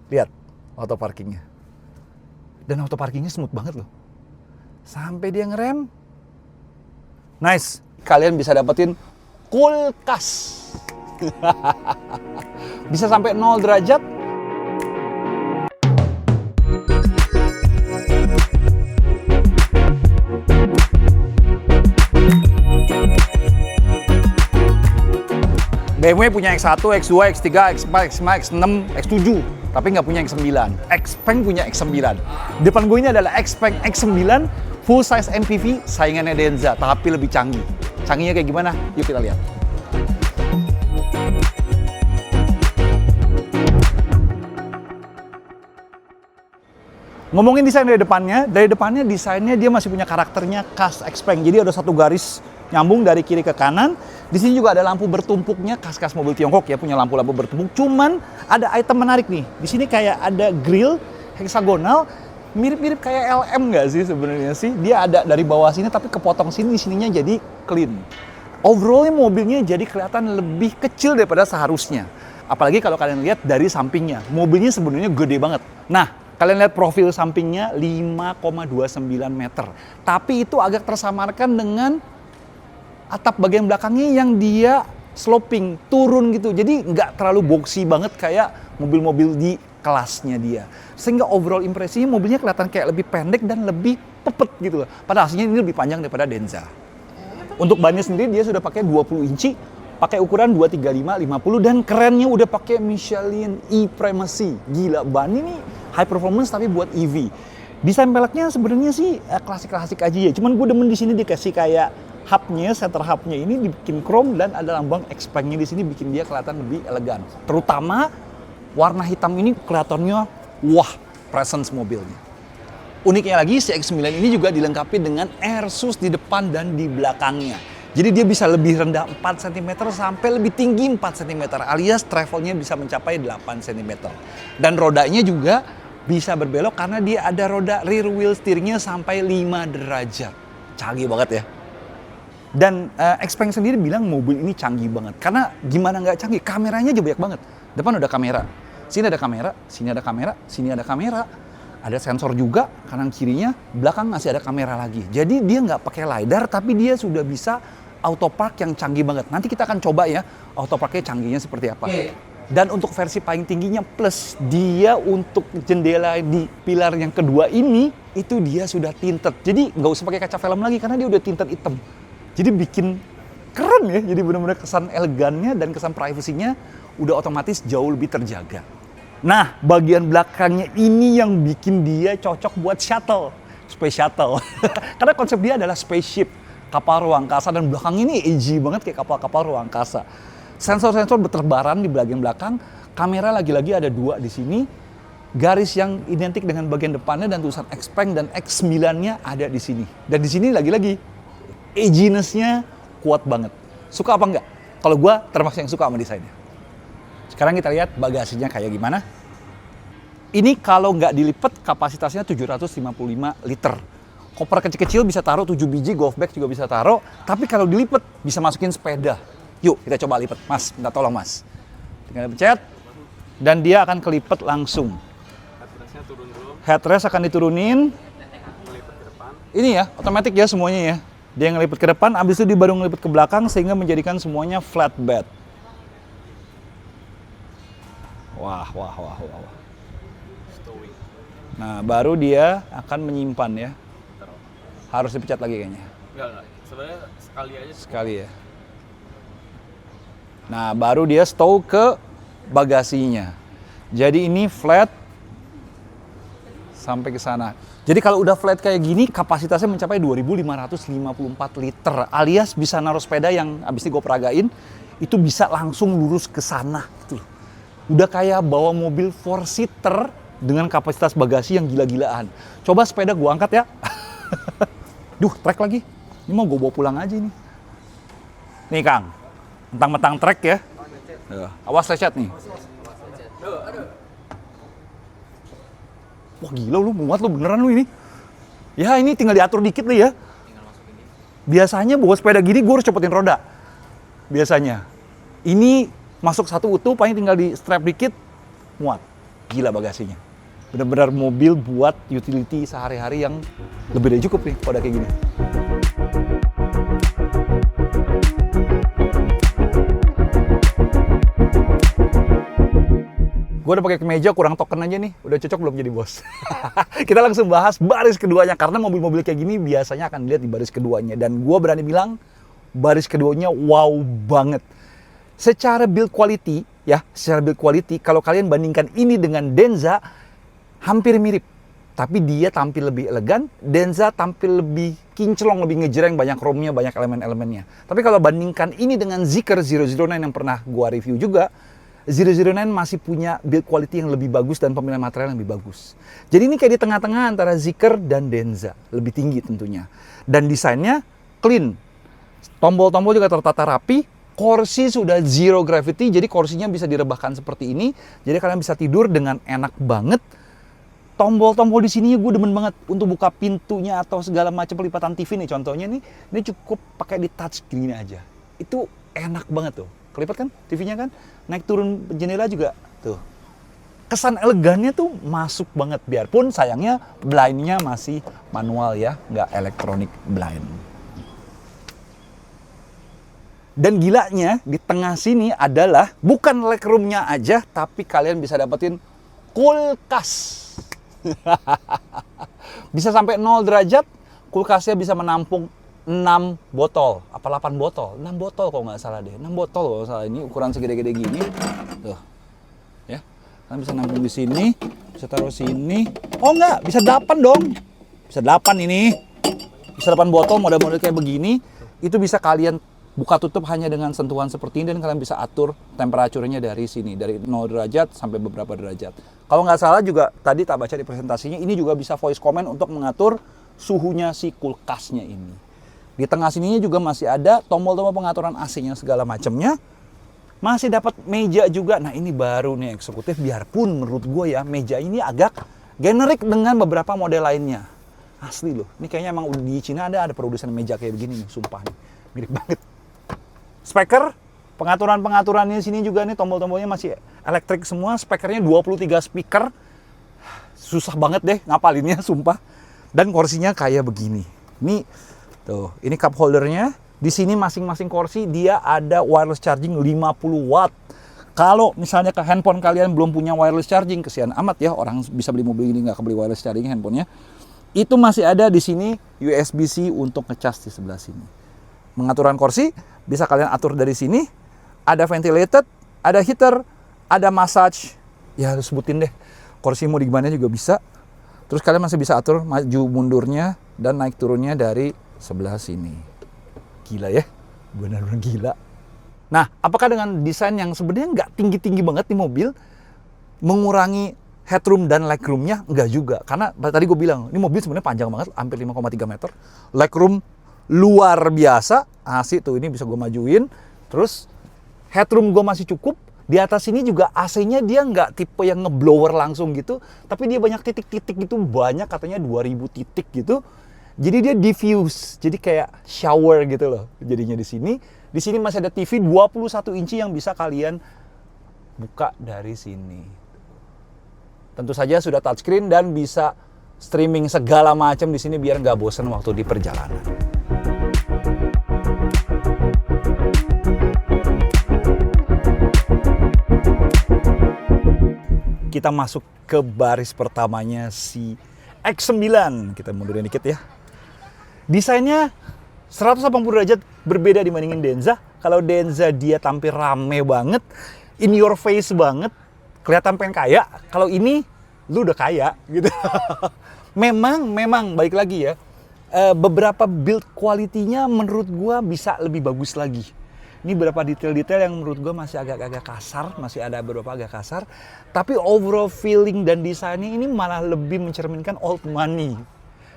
Lihat auto parkingnya. Dan auto parkingnya smooth banget loh. Sampai dia ngerem. Nice. Kalian bisa dapetin kulkas. Bisa sampai 0 derajat. BMW punya X1, X2, X3, X4, X5, X6, X7, tapi nggak punya X9. Xpeng punya X9. Depan gue ini adalah Xpeng X9 full size MPV saingannya Denza, tapi lebih canggih. Canggihnya kayak gimana? Yuk kita lihat. Ngomongin desain dari depannya desainnya dia masih punya karakternya khas Xpeng. Jadi ada satu garis nyambung dari kiri ke kanan. Di sini juga ada lampu bertumpuknya khas-khas mobil Tiongkok ya, punya lampu-lampu bertumpuk. Cuman ada item menarik nih. Di sini kayak ada grill heksagonal, mirip-mirip kayak LM nggak sih sebenarnya sih? Dia ada dari bawah sini tapi kepotong sini, di sininya jadi clean. Overallnya mobilnya jadi kelihatan lebih kecil daripada seharusnya. Apalagi kalau kalian lihat dari sampingnya. Mobilnya sebenarnya gede banget. Nah, kalian lihat profil sampingnya 5,29 meter. Tapi itu agak tersamarkan dengan atap bagian belakangnya yang dia sloping, turun gitu. Jadi nggak terlalu boxy banget kayak mobil-mobil di kelasnya dia. Sehingga overall impresinya mobilnya kelihatan kayak lebih pendek dan lebih pepet gitu loh. Padahal aslinya ini lebih panjang daripada Denza. Untuk bannya sendiri dia sudah pakai 20 inci, pakai ukuran 235/50 dan kerennya udah pakai Michelin e-Primacy. Gila, ban ini high performance tapi buat EV. Desain peleknya sebenarnya sih klasik-klasik aja ya. Cuman gue demen di sini dikasih kayak hubnya, center hubnya ini dibikin chrome dan ada lambang Xpeng-nya di sini bikin dia kelihatan lebih elegan. Terutama warna hitam ini kelihatannya wah, presence mobilnya. Uniknya lagi si X9 ini juga dilengkapi dengan air sus di depan dan di belakangnya. Jadi dia bisa lebih rendah 4 cm sampai lebih tinggi 4 cm alias travelnya bisa mencapai 8 cm. Dan rodanya juga bisa berbelok karena dia ada roda rear wheel steeringnya sampai 5 derajat. Canggih banget ya. Dan Xpeng sendiri bilang mobil ini canggih banget. Karena gimana nggak canggih? Kameranya aja banyak banget. Depan ada kamera, sini ada kamera, sini ada kamera, sini ada kamera. Ada sensor juga, kanan kirinya, belakang masih ada kamera lagi. Jadi dia nggak pakai LiDAR, tapi dia sudah bisa auto park yang canggih banget. Nanti kita akan coba ya, auto parknya canggihnya seperti apa. Dan untuk versi paling tingginya plus, dia untuk jendela di pilar yang kedua ini, itu dia sudah tinted. Jadi nggak usah pakai kaca film lagi, karena dia udah tinted hitam. Jadi bikin keren ya, jadi benar-benar kesan elegannya dan kesan privasinya udah otomatis jauh lebih terjaga. Nah, bagian belakangnya ini yang bikin dia cocok buat shuttle, space shuttle. Karena konsep dia adalah spaceship, kapal ruang angkasa, dan belakang ini edgy banget kayak kapal-kapal ruang angkasa. Sensor-sensor berterbaran di bagian belakang, kamera lagi-lagi ada 2 di sini, garis yang identik dengan bagian depannya dan tulisan Xpeng dan X9-nya ada di sini. Dan di sini lagi-lagi edginess-nya kuat banget. Suka apa enggak? Kalau gua termasuk yang suka sama desainnya. Sekarang kita lihat bagasinya kayak gimana. Ini kalau nggak dilipat kapasitasnya 755 liter. Koper kecil-kecil bisa taruh 7 biji, golf bag juga bisa taruh. Tapi kalau dilipat bisa masukin sepeda. Yuk kita coba lipat. Mas, minta tolong mas. Tinggal pencet dan dia akan kelipet langsung. Headrestnya turun dulu. Headrest akan diturunin. Melipat ke depan. Ini ya, otomatis ya semuanya ya. Dia ngelipet ke depan, abis itu dia baru ngelipet ke belakang sehingga menjadikan semuanya flatbed. Wah. Stowing. Nah, baru dia akan menyimpan ya. Harus dipecat lagi kayaknya. Enggak. Sebenarnya sekali aja. Sekali ya. Nah, baru dia stow ke bagasinya. Jadi ini flat sampai ke sana. Jadi kalau udah flat kayak gini, kapasitasnya mencapai 2.554 liter. Alias bisa naruh sepeda yang abis ini gue peragain, itu bisa langsung lurus ke sana. Gitu. Udah kayak bawa mobil 4-seater dengan kapasitas bagasi yang gila-gilaan. Coba sepeda gue angkat ya. Duh, trek lagi. Ini mau gue bawa pulang aja nih. Nih Kang, mentang-mentang trek ya. Awas lecet nih. Wah gila lu, muat lu beneran lu ini. Ya ini tinggal diatur dikit nih ya. Biasanya bawa sepeda gini gue harus copotin roda. Biasanya. Ini masuk satu utuh, paling tinggal di strap dikit, muat. Gila bagasinya. Benar-benar mobil buat utility sehari-hari yang lebih dari cukup nih kalau udah kayak gini. Gue udah pakai kemeja, kurang token aja nih. Udah cocok belum jadi bos? Kita langsung bahas baris keduanya. Karena mobil-mobil kayak gini biasanya akan dilihat di baris keduanya. Dan gue berani bilang, baris keduanya wow banget. Secara build quality, kalau kalian bandingkan ini dengan Denza, hampir mirip. Tapi dia tampil lebih elegan, Denza tampil lebih kinclong, lebih ngejreng, banyak chrome-nya, banyak elemen-elemennya. Tapi kalau bandingkan ini dengan Zeekr 009 yang pernah gue review juga, 009 masih punya build quality yang lebih bagus dan pemilihan material yang lebih bagus. Jadi ini kayak di tengah-tengah antara Zeekr dan Denza. Lebih tinggi tentunya. Dan desainnya clean. Tombol-tombol juga tertata rapi. Kursi sudah zero gravity, jadi kursinya bisa direbahkan seperti ini. Jadi kalian bisa tidur dengan enak banget. Tombol-tombol di sini gue demen banget untuk buka pintunya atau segala macam pelipatan TV nih. Contohnya nih, ini cukup pakai di touch screen aja. Itu enak banget tuh. Kelipat kan TV-nya kan? Naik turun jendela juga tuh. Kesan elegannya tuh masuk banget, biarpun sayangnya blind-nya masih manual ya, nggak electronic blind. Dan gilanya di tengah sini adalah bukan legroom-nya aja, tapi kalian bisa dapetin kulkas. Bisa sampai 0 derajat, kulkasnya bisa menampung 6 botol, apa 8 botol? 6 botol kalau nggak salah deh. 6 botol kalau nggak salah. Ini ukuran segede-gede gini. Tuh. Ya. Kalian bisa nampung di sini, bisa taruh sini. Oh nggak, bisa 8 dong. Bisa 8 ini. Bisa 8 botol model-model kayak begini. Itu bisa kalian buka tutup hanya dengan sentuhan seperti ini dan kalian bisa atur temperaturnya dari sini, dari 0 derajat sampai beberapa derajat. Kalau nggak salah juga tadi tak baca di presentasinya, ini juga bisa voice command untuk mengatur suhunya si kulkasnya ini. Di tengah sininya juga masih ada tombol-tombol pengaturan AC-nya segala macamnya. Masih dapat meja juga. Nah ini baru nih eksekutif, biarpun menurut gue ya meja ini agak generik dengan beberapa model lainnya. Asli loh, ini kayaknya emang di Cina ada produsen meja kayak begini nih, sumpah nih. Mirip banget. Speaker, pengaturan-pengaturannya sini juga nih tombol-tombolnya masih elektrik semua. Speakernya 23 speaker. Susah banget deh ngapalinnya, sumpah. Dan kursinya kayak begini. Ini tuh, ini cup holdernya. Di sini masing-masing kursi dia ada wireless charging 50 watt. Kalau misalnya ke handphone kalian belum punya wireless charging, kesian amat ya orang bisa beli mobil ini nggak kebeli wireless charging handphonenya. Itu masih ada di sini USB-C untuk ngecas di sebelah sini. Pengaturan kursi bisa kalian atur dari sini. Ada ventilated, ada heater, ada massage. Ya harus sebutin deh. Kursi mau di gimana juga bisa. Terus kalian masih bisa atur maju mundurnya dan naik turunnya dari sebelah sini. Gila ya, benar-benar gila. Nah, apakah dengan desain yang sebenarnya nggak tinggi-tinggi banget nih mobil, mengurangi headroom dan legroomnya? Nggak juga. Karena tadi gue bilang, ini mobil sebenarnya panjang banget, hampir 5,3 meter. Legroom luar biasa. Asik tuh, ini bisa gue majuin. Terus headroom gue masih cukup. Di atas ini juga AC-nya dia nggak tipe yang ngeblower langsung gitu. Tapi dia banyak titik-titik gitu, banyak katanya 2000 titik gitu. Jadi dia diffuse, jadi kayak shower gitu loh jadinya di sini. Di sini masih ada TV 21 inci yang bisa kalian buka dari sini. Tentu saja sudah touchscreen dan bisa streaming segala macam di sini biar nggak bosan waktu di perjalanan. Kita masuk ke baris pertamanya si X9. Kita mundurin dikit ya. Desainnya 180 derajat berbeda dibandingin Denza. Kalau Denza dia tampil rame banget, in your face banget, kelihatan pengen kaya. Kalau ini lu udah kaya gitu. memang balik lagi ya. Beberapa build quality-nya menurut gua bisa lebih bagus lagi. Ini beberapa detail-detail yang menurut gua masih agak-agak kasar, masih ada beberapa agak kasar. Tapi overall feeling dan desainnya ini malah lebih mencerminkan old money.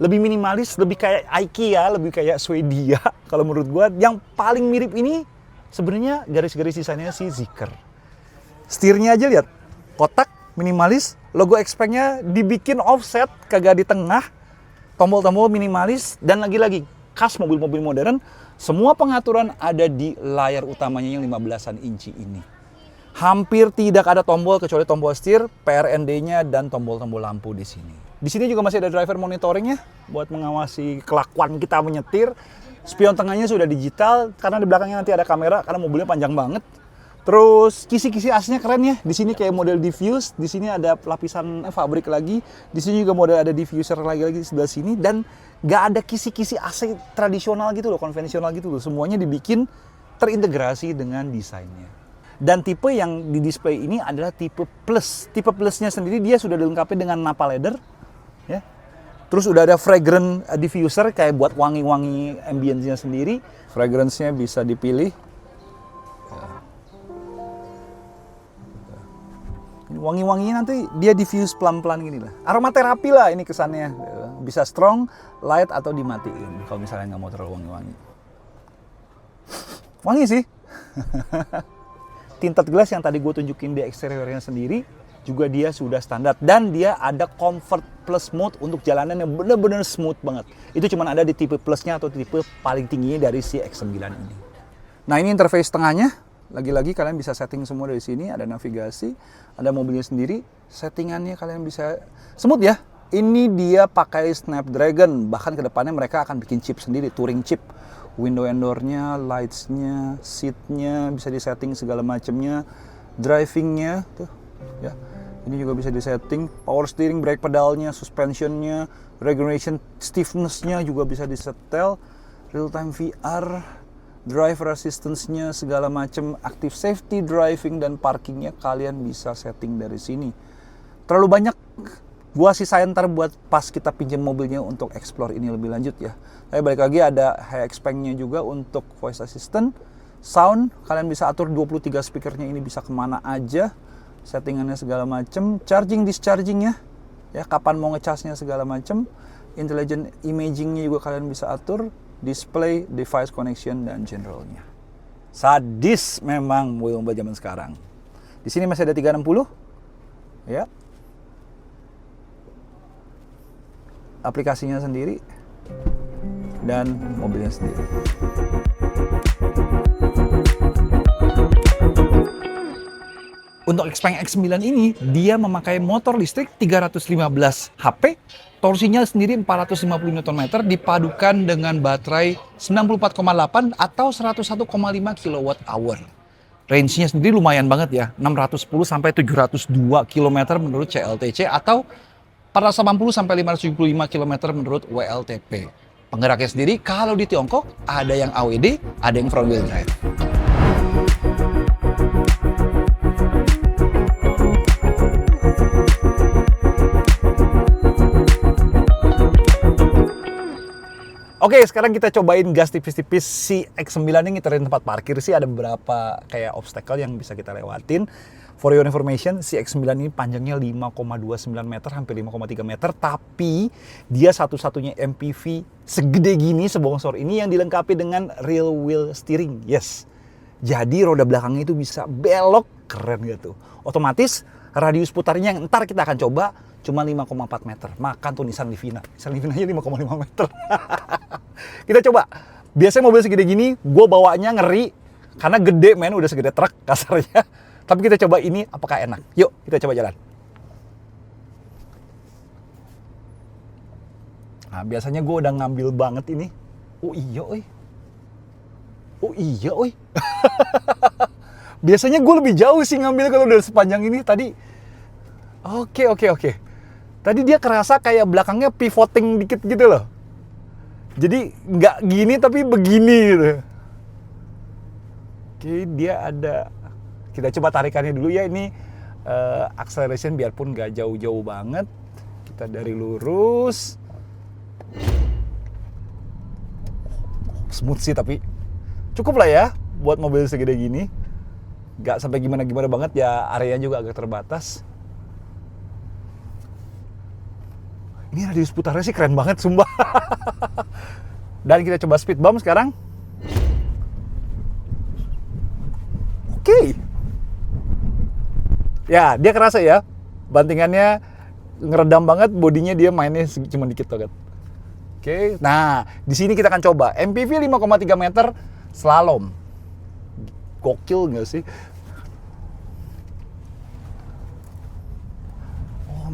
Lebih minimalis, lebih kayak IKEA, lebih kayak Swedia. Kalau menurut gua yang paling mirip ini sebenarnya garis-garis desainnya si Zeekr. Setirnya aja lihat, kotak, minimalis, logo Xpeng-nya dibikin offset, kagak di tengah, tombol-tombol minimalis, dan lagi-lagi khas mobil-mobil modern, semua pengaturan ada di layar utamanya yang 15-an inci ini. Hampir tidak ada tombol kecuali tombol setir, PRND-nya, dan tombol-tombol lampu di sini. Di sini juga masih ada driver monitoring ya, buat mengawasi kelakuan kita menyetir. Spion tengahnya sudah digital, karena di belakangnya nanti ada kamera, karena mobilnya panjang banget. Terus kisi-kisi asnya keren ya. Di sini kayak model diffuse, di sini ada lapisan fabrik lagi. Di sini juga model ada diffuser lagi di sebelah sini, dan nggak ada kisi-kisi AC tradisional gitu loh, konvensional gitu loh. Semuanya dibikin terintegrasi dengan desainnya. Dan tipe yang di display ini adalah tipe plus. Tipe plusnya sendiri dia sudah dilengkapi dengan Napa leather, ya. Terus udah ada fragrance diffuser kayak buat wangi-wangi ambience-nya sendiri. Fragrance-nya bisa dipilih. Wangi-wanginya nanti dia diffuse pelan-pelan gini lah. Aromaterapi lah ini kesannya. Bisa strong, light, atau dimatiin kalau misalnya nggak mau terlalu wangi-wangi. Wangi sih. Tinted glass yang tadi gue tunjukin di eksteriornya sendiri juga dia sudah standar. Dan dia ada comfort plus mode untuk jalanan yang bener-bener smooth banget. Itu cuma ada di tipe plusnya atau tipe paling tingginya dari si X9 ini. Nah ini interface tengahnya. Lagi-lagi kalian bisa setting semua dari sini, ada navigasi, ada mobilnya sendiri, settingannya kalian bisa smooth ya. Ini dia pakai Snapdragon, bahkan kedepannya mereka akan bikin chip sendiri, Touring chip. Window and door-nya, lights-nya, seat-nya bisa disetting segala macamnya, driving-nya tuh ya. Ini juga bisa disetting, power steering, brake pedalnya, suspension-nya, regulation stiffness-nya juga bisa disetel, real time VR, driver assistance-nya segala macam, active safety driving dan parkingnya kalian bisa setting dari sini. Terlalu banyak gua sisain ntar buat pas kita pinjam mobilnya untuk explore ini lebih lanjut ya. Tapi balik lagi ada high expand-nya juga untuk voice assistant, sound kalian bisa atur 23 speakernya ini bisa kemana aja, settingannya segala macam, charging discharging-nya ya, kapan mau ngecasnya segala macam, intelligent imaging-nya juga kalian bisa atur, display, device connection, dan generalnya. Sadis memang mobil-mobil zaman sekarang. Di sini masih ada 360, ya. Aplikasinya sendiri dan mobilnya sendiri. Untuk Xpeng X9 ini dia memakai motor listrik 315 HP. Torsinya sendiri 450 Nm dipadukan dengan baterai 94,8 atau 101,5 kWh. Range-nya sendiri lumayan banget ya, 610 sampai 702 km menurut CLTC atau 480 sampai 575 km menurut WLTP. Penggeraknya sendiri kalau di Tiongkok ada yang AWD, ada yang front wheel drive. Oke, sekarang kita cobain gas tipis-tipis si X9 ini ngiterin tempat parkir sih. Ada beberapa kayak obstacle yang bisa kita lewatin. For your information, si X9 ini panjangnya 5,29 meter, hampir 5,3 meter. Tapi dia satu-satunya MPV segede gini, sebongsor ini yang dilengkapi dengan rear wheel steering. Yes, jadi roda belakangnya itu bisa belok, keren gitu. Otomatis radius putarnya yang ntar kita akan coba cuma 5,4 meter. Makan tuh Nissan Livina. Nissan Livina aja 5,5 meter. Kita coba. Biasanya mobil segede gini, gue bawanya ngeri. Karena gede men, udah segede truk kasarnya. Tapi kita coba ini apakah enak. Yuk, kita coba jalan. Nah, biasanya gue udah ngambil banget ini. Oh iya, oi. Oh iya, oi. Biasanya gue lebih jauh sih ngambil kalau udah sepanjang ini. Tadi, oke. Tadi dia kerasa kayak belakangnya pivoting dikit gitu loh. Jadi nggak gini tapi begini gitu. Oke, dia ada. Kita coba tarikannya dulu ya. Ini acceleration biarpun nggak jauh-jauh banget. Kita dari lurus. Smooth sih tapi cukup lah ya buat mobil segede gini. Nggak sampai gimana-gimana banget ya, areanya juga agak terbatas. Ini radius putarnya sih keren banget, sumpah. Dan kita coba speed bump sekarang. Oke. Ya, dia kerasa ya. Bantingannya ngeredam banget, bodinya dia mainnya cuma dikit banget. Oke. Nah, di sini kita akan coba MPV 5,3 meter slalom. Gokil nggak sih?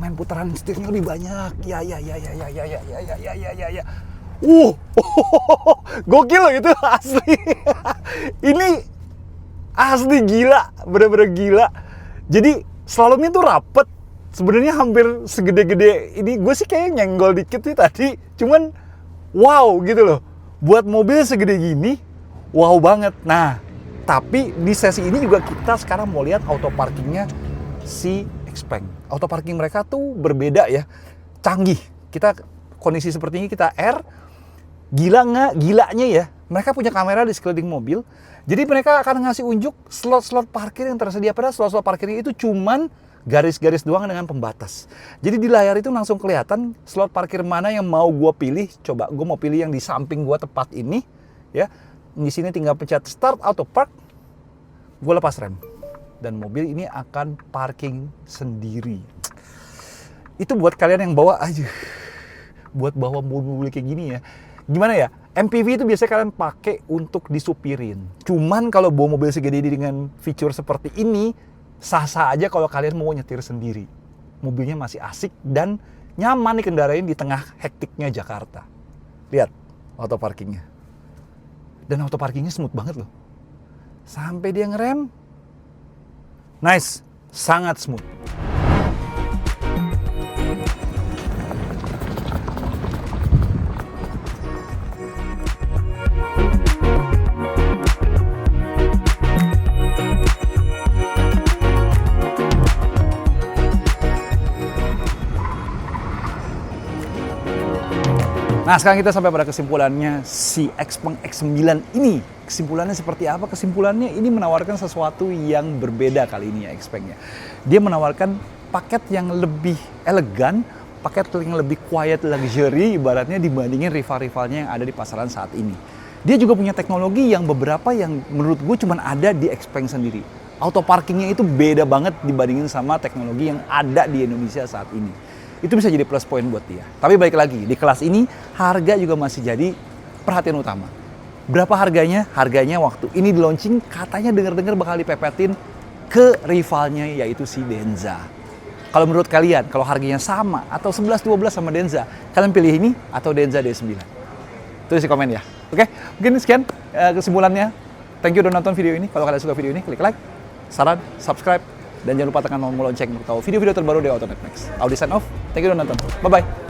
elemen putaran setirnya lebih banyak. Ya. Gokil loh itu asli. Ini asli gila, bener-bener gila. Jadi slalomnya tuh rapet. Sebenarnya hampir segede-gede ini. Gue sih kayak nyenggol dikit nih tadi. Cuman wow gitu loh. Buat mobil segede gini, wow banget. Nah, tapi di sesi ini juga kita sekarang mau lihat auto parkingnya si Xpeng. Auto parking mereka tuh berbeda ya. Canggih. Kita kondisi seperti ini kita R. Gila nggak? Gilanya ya. Mereka punya kamera di sekeliling mobil. Jadi mereka akan ngasih unjuk slot-slot parkir yang tersedia. Padahal slot-slot parkirnya itu cuman garis-garis doang dengan pembatas. Jadi di layar itu langsung kelihatan slot parkir mana yang mau gue pilih. Coba gue mau pilih yang di samping gue tepat ini. Ya, di sini tinggal pencet start auto park. Gue lepas rem. Dan mobil ini akan parking sendiri. Itu buat kalian yang bawa aja. Buat bawa mobil kayak gini ya. Gimana ya? MPV itu biasanya kalian pakai untuk disupirin. Cuman kalau bawa mobil segede ini dengan fitur seperti ini, sah-sah aja kalau kalian mau nyetir sendiri. Mobilnya masih asik dan nyaman dikendarain di tengah hektiknya Jakarta. Lihat auto parkingnya. Dan auto parkingnya smooth banget loh. Sampai dia ngerem. Nice, sangat smooth. Nah, sekarang kita sampai pada kesimpulannya si Xpeng X9 ini. Kesimpulannya seperti apa? Kesimpulannya ini menawarkan sesuatu yang berbeda kali ini ya Xpeng-nya. Dia menawarkan paket yang lebih elegan, paket yang lebih quiet luxury ibaratnya dibandingin rival-rivalnya yang ada di pasaran saat ini. Dia juga punya teknologi yang beberapa yang menurut gue cuma ada di Xpeng sendiri. Auto parkingnya itu beda banget dibandingin sama teknologi yang ada di Indonesia saat ini. Itu bisa jadi plus point buat dia. Tapi balik lagi, di kelas ini harga juga masih jadi perhatian utama. Berapa harganya? Harganya waktu ini di launching katanya dengar-dengar bakal dipepetin ke rivalnya yaitu si Denza. Kalau menurut kalian, kalau harganya sama atau 11-12 sama Denza, kalian pilih ini atau Denza D9? Tulis di komen ya. Oke, mungkin sekian kesimpulannya. Thank you udah nonton video ini. Kalau kalian suka video ini, klik like, saran, subscribe, dan jangan lupa tekan tombol lonceng untuk tahu video-video terbaru dari Autonet Max. Audi sign off. Thank you udah nonton. Bye-bye.